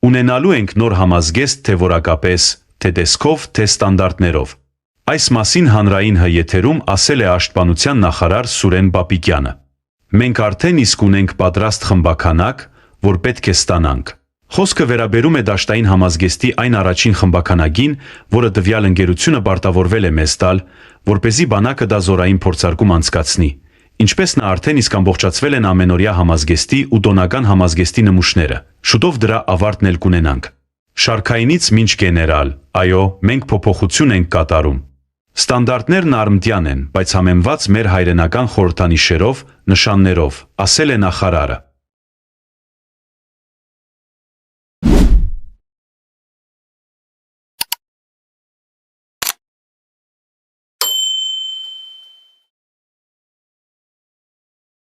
Ունենալու ենք նոր համազգեստ թե որակապես, թե տեսքով, թե ստանդարտներով։ Այս մասին հանրային եթերում ասել է Պաշտպանության նախարար Սուրեն Պապիկյանը։ Մենք արդեն իսկ ունենք պատրաստ խմբաքանակ, որ պետք է ստանանք։ Խոսքը վերաբերում է դաշտային համազգեստի այն առաջին խմբաքանակին, որը տվյալ ընկերությունը պարտավորվել է մեզ տալ, որպեսզի բանակը դա զորային փորձարկում անցկացնի, ինչպես նա արդեն իսկ ամբողջացվել են ամենօրյա համազգեստի ու տոնական համազգեստի նմուշները, շուտով դրա ավարտն էլ կունենանք։ Շարքայինից մինչ գեներալ, այո, մենք փոփոխություն ենք կատարում։ Ստանդարտներն արմատյան են, բայց համեմված մեր հայրենական խորհրդանիշերով, նշաններով, ասել է նախարարը։